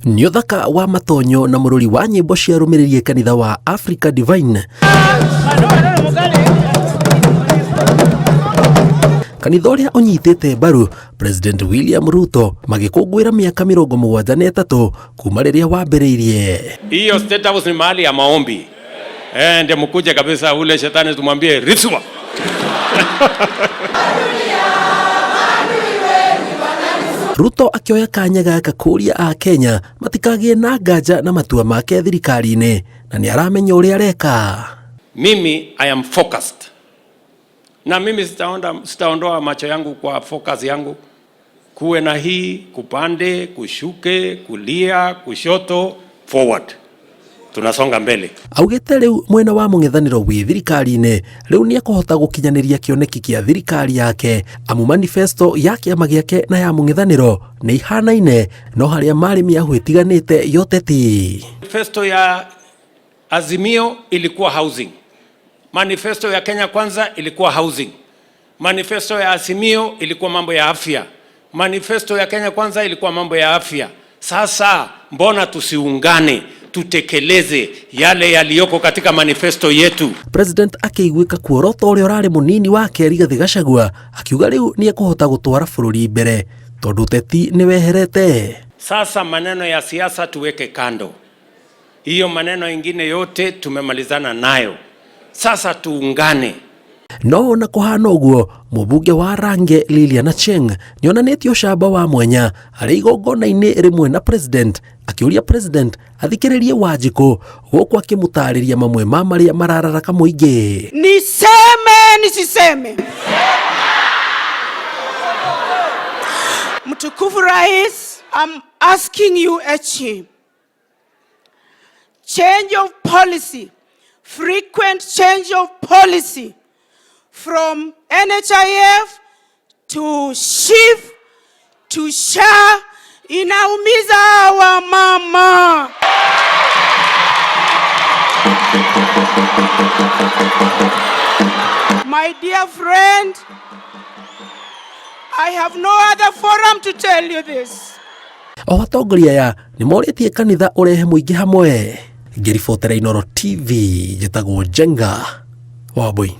Nĩ ũthaka wa matonyo na mũrũri wa nyĩmbo cia rũmĩrĩrie kanitha wa Africa Divine. Kanitha ũrĩa ũnyitĩte mbaru President William Ruto magĩkũngũĩra mĩaka 73 kuma rĩrĩa wambĩrĩirie. Hiyo state house ni mahali ya maombi. Ndio mkuje kabisa ule shetani tumwambie riswa. Ruto akioya kanya gaka kũria a Kenya matikagĩe na nganja na matua make thirikari-inĩ na nĩ aramenya ũrĩa areka. Mimi I am focused. Na mimi sitaondoa macho yangu kwa focus yangu. Kuwe na hii, kupande, kushuke, kulia, kushoto, forward. Tunasonga mbele. Augĩte rĩu mwena wa mũng'ethanĩro wĩ thirikari-inĩ rĩu nĩ akũhota gũkinyanĩria kĩoneki kĩa thirikari yake amu manifesto ya kĩama gĩake na ya mũng'ethanĩro nĩ ihanaine no harĩa marĩ mĩahũ ĩtiganĩte yoteti. Manifesto ya Azimio ilikuwa housing. Manifesto ya Kenya Kwanza ilikuwa housing. Manifesto ya Azimio ilikuwa mambo ya afya. Manifesto ya Kenya Kwanza ilikuwa mambo ya afya. Sasa mbona tusiungane tutekeleze yale yaliyoko katika manifesto yetu? President akĩiguĩka kuorota ũrĩa ũrarĩ mũnini wake Rigathĩ Gachagua akiuga rĩu nĩ ekũhota gũtwara bũrũri mbere tondũ ũteti nĩ weherete. Sasa maneno ya siasa tuweke kando. Hiyo maneno ingine yote tumemalizana nayo. Sasa tuungane. No na kũhana ũguo mũmbunge wa Range Lilian Acheng nĩ onanĩtie ũcamba wa mwanya arĩ igongona-inĩ rĩmwe na president akĩũria president athikĩrĩrie Wanjikũ gũkũ akĩmũtarĩria mamwe ma marĩa marararaka mũingĩ. Niseme nisiseme? Mtukufu Rais, I'm asking you a change of policy, frequent change of policy from NHIF to SHIF to SHA inaumiza wa mama. My dear friend, I have no other forum to tell you this. O atongoria aya nĩ morĩtie kanitha ũrehe mũingĩ hamwe. Ngĩribotera Inooro TV njĩtagwo Njenga Wambui.